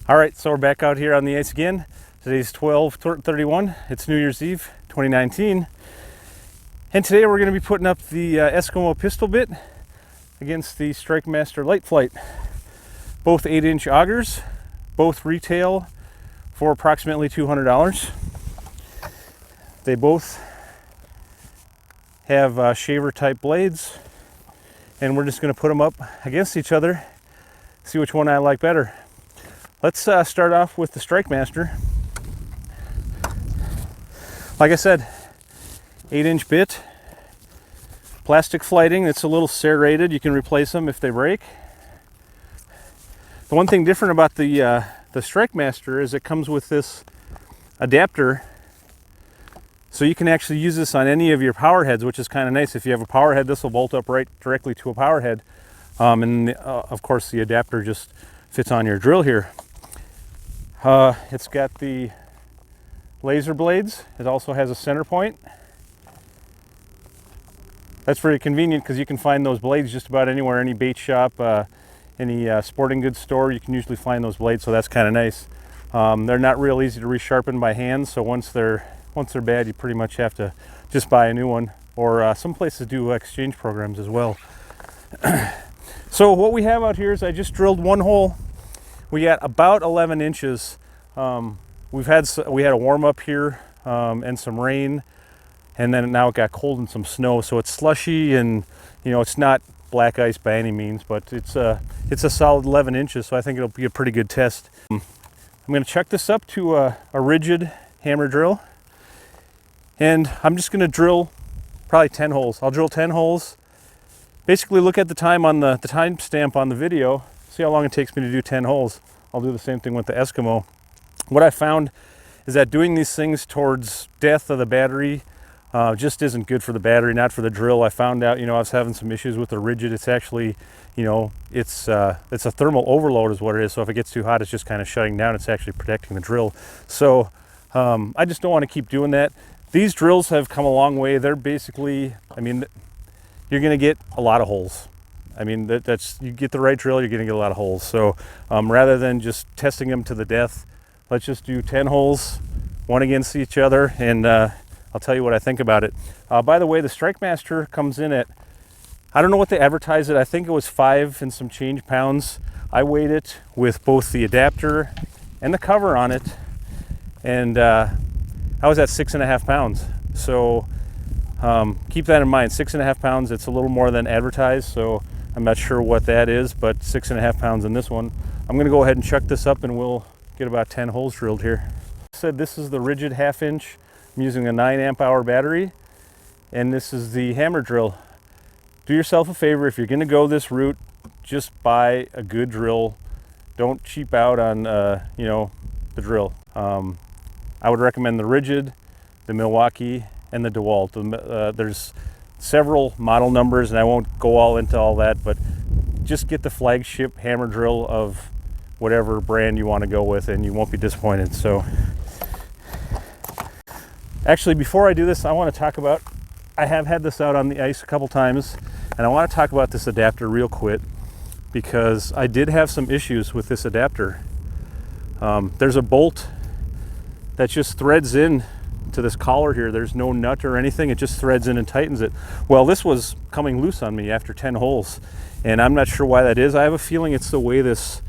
All right, so we're back out here on the ice again. Today's 12/31. It's New Year's Eve 2019. And today we're going to be putting up the Eskimo pistol bit against the Strikemaster Lite Flite. Both 8-inch augers, both retail for approximately $200. They both have shaver type blades, and we're just going to put them up against each other, see which one I like better. Let's start off with the Strikemaster. Like I said, 8-inch bit, plastic flighting. It's a little serrated. You can replace them if they break. The one thing different about the Strikemaster is it comes with this adapter, so you can actually use this on any of your power heads, which is kind of nice. If you have a power head, this will bolt up right directly to a power head, and of course the adapter just fits on your drill here. It's got the laser blades. It also has a center point. That's very convenient because you can find those blades just about anywhere, any bait shop, any sporting goods store. You can usually find those blades, so that's kind of nice. They're not real easy to resharpen by hand, so once they're bad, you pretty much have to just buy a new one, or some places do exchange programs as well. So what we have out here is I just drilled one hole. We got about 11 inches. We had a warm up here and some rain, and then now it got cold and some snow, so it's slushy, and it's not black ice by any means, but it's a solid 11 inches, so I think it'll be a pretty good test. I'm going to chuck this up to a rigid hammer drill, and I'm just going to drill probably 10 holes. I'll drill 10 holes. Basically look at the time on the time stamp on the video, see how long it takes me to do 10 holes. I'll do the same thing with the Eskimo. What I found is that doing these things towards death of the battery just isn't good for the battery, not for the drill. I found out, I was having some issues with the rigid. It's actually, it's a thermal overload is what it is. So if it gets too hot, it's just kind of shutting down. It's actually protecting the drill. So I just don't want to keep doing that. These drills have come a long way. They're basically, you're going to get a lot of holes. That's you get the right drill, you're going to get a lot of holes. So rather than just testing them to the death, let's just do 10 holes, one against each other, and I'll tell you what I think about it. By the way, the Strikemaster comes in at, I don't know what they advertise it. I think it was 5 and some change pounds. I weighed it with both the adapter and the cover on it, and I was at 6.5 pounds. So keep that in mind, 6.5 pounds. It's a little more than advertised, so I'm not sure what that is, but 6.5 pounds in this one. I'm going to go ahead and chuck this up, and we'll get about 10 holes drilled here. I said this is the rigid 1/2 inch. I'm using a 9 amp hour battery, and this is the hammer drill. Do yourself a favor, if you're going to go this route, just buy a good drill. Don't cheap out on the drill. I would recommend the rigid, the Milwaukee, and the DeWalt. There's several model numbers, and I won't go all into all that, but just get the flagship hammer drill of whatever brand you want to go with, and you won't be disappointed. So actually, before I do this, I want to talk about, I have had this out on the ice a couple times, and I want to talk about this adapter real quick, because I did have some issues with this adapter. There's a bolt that just threads in to this collar here. There's no nut or anything. It just threads in and tightens it. Well, this was coming loose on me after 10 holes, and I'm not sure why that is. I have a feeling it's the way this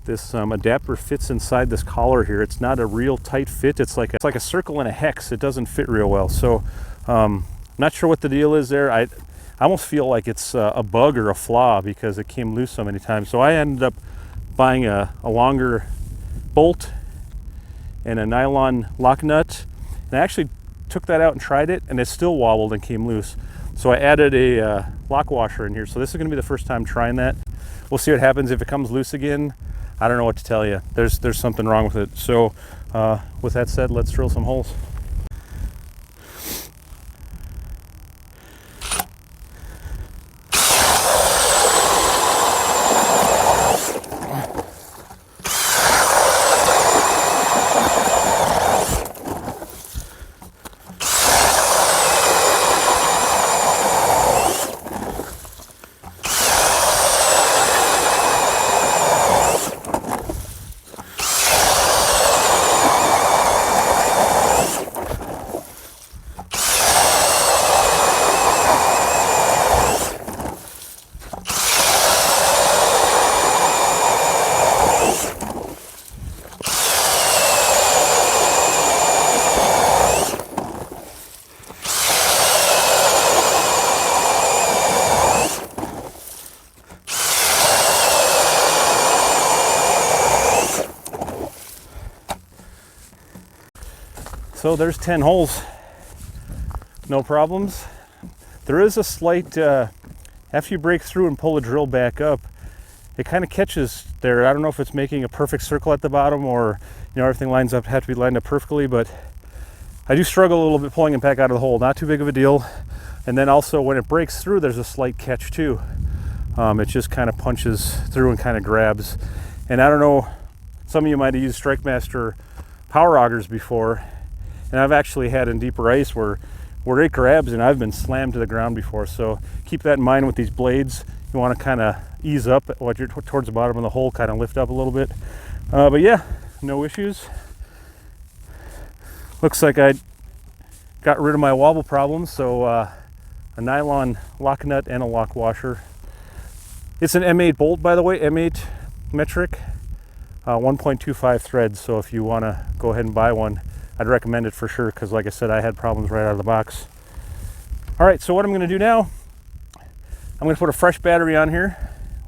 adapter fits inside this collar here. It's not a real tight fit. It's like a circle and a hex. It doesn't fit real well. So not sure what the deal is there. I almost feel like it's a bug or a flaw because it came loose so many times. So I ended up buying a longer bolt and a nylon lock nut. And I actually took that out and tried it, and it still wobbled and came loose. So I added a lock washer in here. So this is going to be the first time trying that. We'll see what happens. If it comes loose again, I don't know what to tell you. There's something wrong with it. So with that said, let's drill some holes. So there's 10 holes, no problems. There is a slight, after you break through and pull the drill back up, it kind of catches there. I don't know if it's making a perfect circle at the bottom or, you know, everything lines up, have to be lined up perfectly, but I do struggle a little bit pulling it back out of the hole. Not too big of a deal. And then also when it breaks through, there's a slight catch too. It just kind of punches through and kind of grabs. And I don't know, some of you might have used Strikemaster power augers before, and I've actually had in deeper ice where it grabs and I've been slammed to the ground before. So keep that in mind with these blades. You want to kind of ease up when you're towards the bottom of the hole, kind of lift up a little bit. But yeah, no issues. Looks like I got rid of my wobble problem. So a nylon lock nut and a lock washer. It's an M8 bolt, by the way, M8 metric, 1.25 threads. So if you want to go ahead and buy one, I'd recommend it for sure, because like I said, I had problems right out of the box. All right, so what I'm going to do now, I'm going to put a fresh battery on here.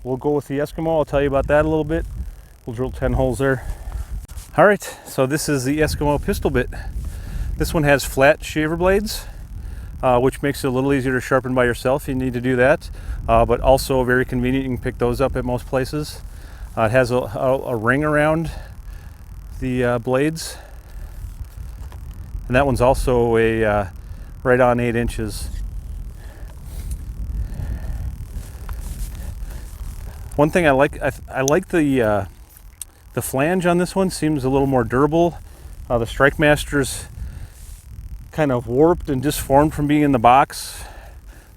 We'll go with the Eskimo. I'll tell you about that a little bit. We'll drill 10 holes there. All right, so this is the Eskimo pistol bit. This one has flat shaver blades, which makes it a little easier to sharpen by yourself. You need to do that, but also very convenient. You can pick those up at most places. It has a ring around the blades, and that one's also a right on 8 inches. One thing I like the flange on this one. Seems a little more durable. The Strikemaster's kind of warped and disformed from being in the box.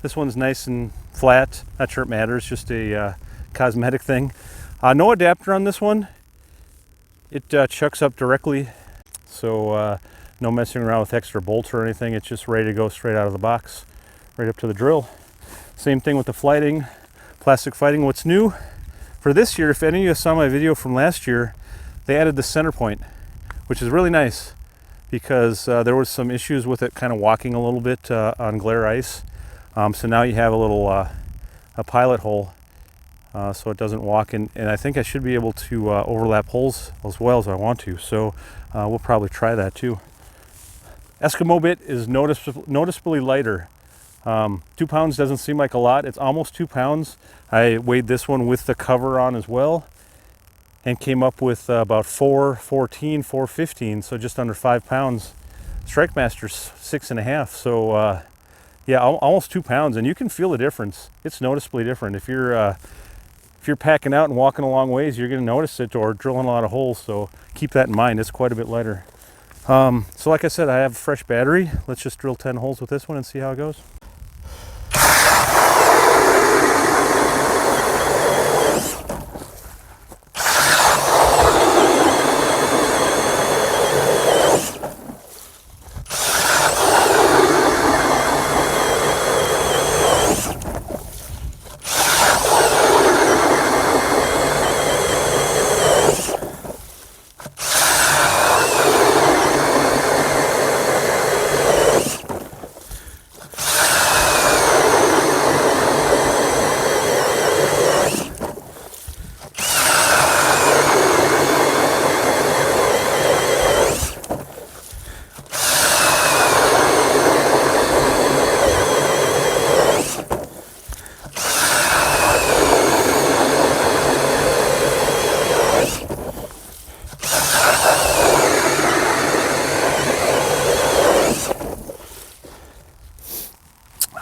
This one's nice and flat. Not sure it matters, just a cosmetic thing. No adapter on this one. It chucks up directly, so no messing around with extra bolts or anything. It's just ready to go straight out of the box, right up to the drill. Same thing with the flighting, plastic fighting. What's new for this year, if any of you saw my video from last year, they added the center point, which is really nice, because there was some issues with it kind of walking a little bit on glare ice. So now you have a little a pilot hole, so it doesn't walk in, and I think I should be able to overlap holes as well as I want to. So we'll probably try that too. Eskimo bit is noticeably lighter. 2 pounds doesn't seem like a lot. It's almost 2 pounds. I weighed this one with the cover on as well, and came up with about 414, 415, so just under 5 pounds. Strikemaster's 6.5, so yeah, almost 2 pounds, and you can feel the difference. It's noticeably different. If you're packing out and walking a long ways, you're going to notice it, or drilling a lot of holes. So keep that in mind. It's quite a bit lighter. So like I said, I have a fresh battery. Let's just drill 10 holes with this one and see how it goes.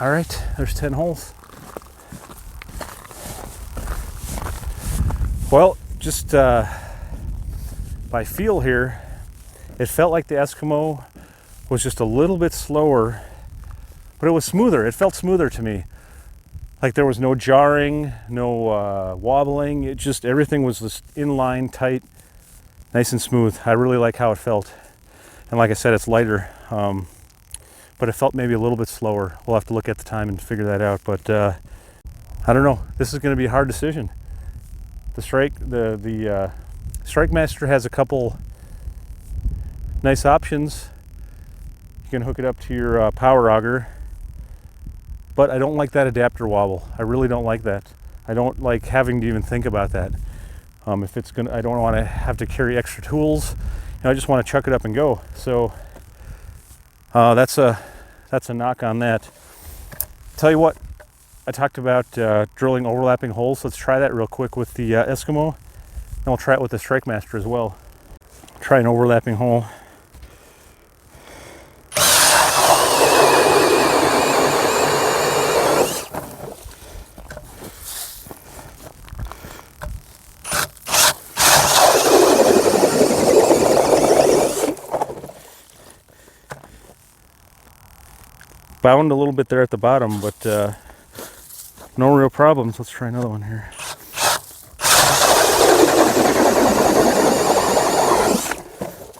All right, there's 10 holes. Well, just by feel here, it felt like the Eskimo was just a little bit slower, but it was smoother. It felt smoother to me. Like there was no jarring, no wobbling. It just, everything was just in line, tight, nice and smooth. I really like how it felt. And like I said, it's lighter. But it felt maybe a little bit slower. We'll have to look at the time and figure that out. But I don't know. This is going to be a hard decision. The Strikemaster has a couple nice options. You can hook it up to your power auger, but I don't like that adapter wobble. I really don't like that. I don't like having to even think about that. If it's gonna, I don't want to have to carry extra tools. I just want to chuck it up and go. So That's a knock on that. Tell you what, I talked about drilling overlapping holes. Let's try that real quick with the Eskimo. And we'll try it with the Strikemaster as well. Try an overlapping hole. Bound a little bit there at the bottom, but no real problems. Let's try another one here.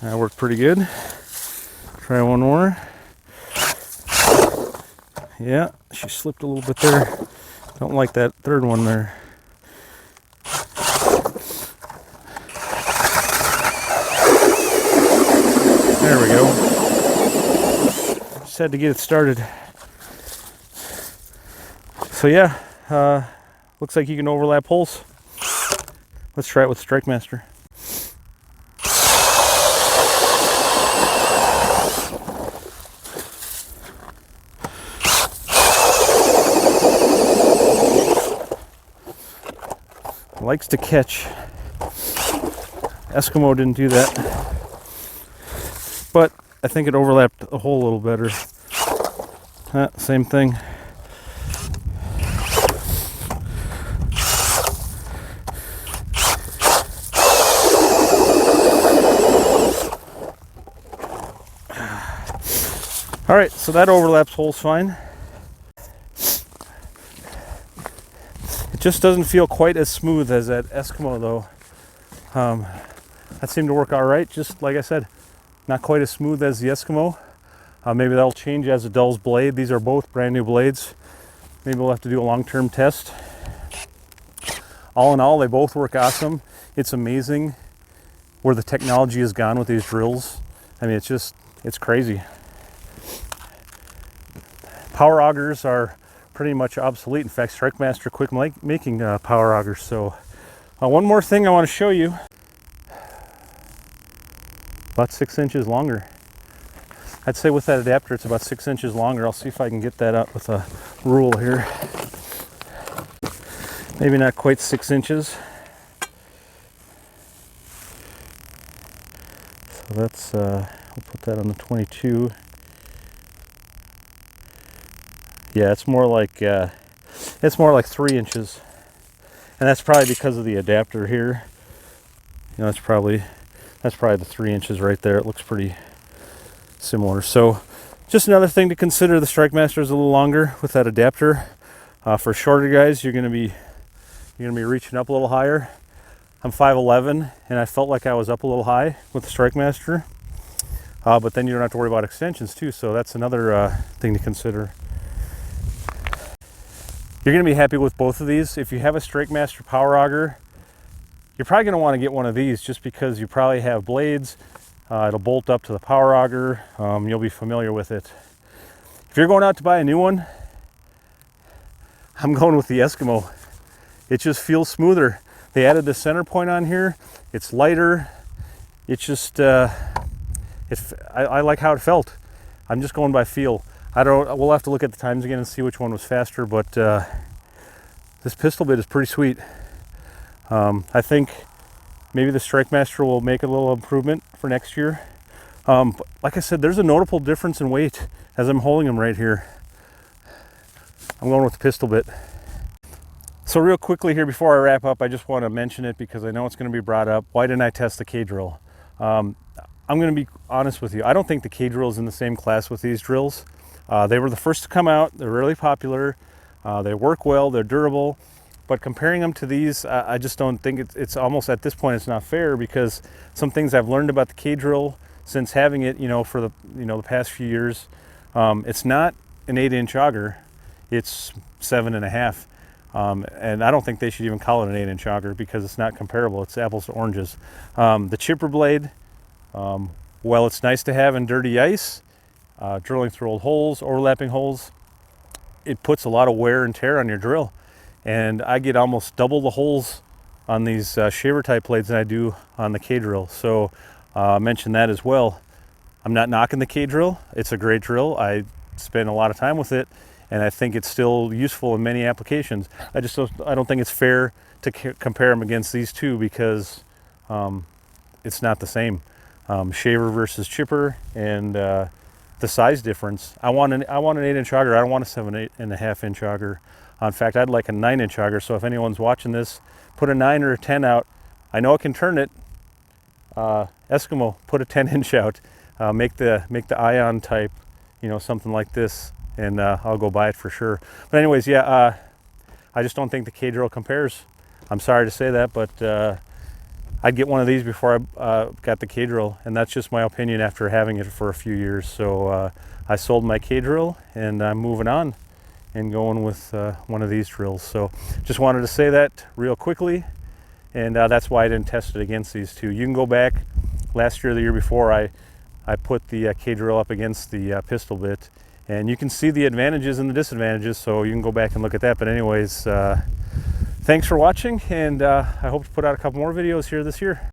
That worked pretty good. Try one more. Yeah, she slipped a little bit there. Don't like that third one there. There we go. Just had to get it started. So yeah, looks like you can overlap holes. Let's try it with Strikemaster. Likes to catch. Eskimo didn't do that, but I think it overlapped the hole a little better. Same thing. All right, so that overlaps holes fine. It just doesn't feel quite as smooth as that Eskimo though. That seemed to work all right. Just like I said, not quite as smooth as the Eskimo. Maybe that'll change as it dulls blade. These are both brand new blades. Maybe we'll have to do a long-term test. All in all, they both work awesome. It's amazing where the technology has gone with these drills. I mean, it's crazy. Power augers are pretty much obsolete. In fact, Strikemaster quit making power augers. So one more thing I want to show you. About 6 inches longer. I'd say with that adapter it's about 6 inches longer. I'll see if I can get that up with a rule here. Maybe not quite 6 inches. So that's, we'll put that on the 22. Yeah, it's more like 3 inches. And that's probably because of the adapter here. You know, that's probably the 3 inches right there. It looks pretty similar. So just another thing to consider, the Strikemaster is a little longer with that adapter. For shorter guys, you're gonna be reaching up a little higher. I'm 5'11", and I felt like I was up a little high with the Strikemaster. But then you don't have to worry about extensions too, so that's another thing to consider. You're gonna be happy with both of these. If you have a Strikemaster power auger, you're probably gonna wanna get one of these just because you probably have blades. It'll bolt up to the power auger. You'll be familiar with it. If you're going out to buy a new one, I'm going with the Eskimo. It just feels smoother. They added the center point on here. It's lighter. It's just, I like how it felt. I'm just going by feel. We'll have to look at the times again and see which one was faster, but this pistol bit is pretty sweet. I think maybe the Strikemaster will make a little improvement for next year. But like I said, there's a notable difference in weight as I'm holding them right here. I'm going with the pistol bit. So real quickly here before I wrap up, I just want to mention it because I know it's going to be brought up. Why didn't I test the K-drill? I'm going to be honest with you. I don't think the K-drill is in the same class with these drills. They were the first to come out. They're really popular. They work well. They're durable. But comparing them to these, I just don't think it's almost at this point it's not fair, because some things I've learned about the K-drill since having it, for the past few years, it's not an 8-inch auger. It's 7.5. And I don't think they should even call it an 8-inch auger because it's not comparable. It's apples to oranges. The chipper blade, well, it's nice to have in dirty ice, drilling through old holes, overlapping holes. It puts a lot of wear and tear on your drill. And I get almost double the holes on these shaver type blades than I do on the K-drill. So I mentioned that as well. I'm not knocking the K drill. It's a great drill. I spend a lot of time with it, and I think it's still useful in many applications. I don't think it's fair to compare them against these two because it's not the same. Shaver versus chipper, and the size difference. I want an 8-inch auger. I don't want a 7.5-inch auger. In fact, I'd like a 9-inch auger. So if anyone's watching this, put a 9 or a 10 out. I know I can turn it. Eskimo, put a 10-inch out. Make the ion type, you know, something like this, and I'll go buy it for sure. But anyways, yeah, I just don't think the K drill compares. I'm sorry to say that, but I'd get one of these before I got the K drill, and that's just my opinion after having it for a few years. So I sold my K drill, and I'm moving on and going with one of these drills. So just wanted to say that real quickly, and that's why I didn't test it against these two. You can go back last year or the year before, I put the K drill up against the pistol bit, and you can see the advantages and the disadvantages, so you can go back and look at that. But anyways, thanks for watching, and I hope to put out a couple more videos here this year.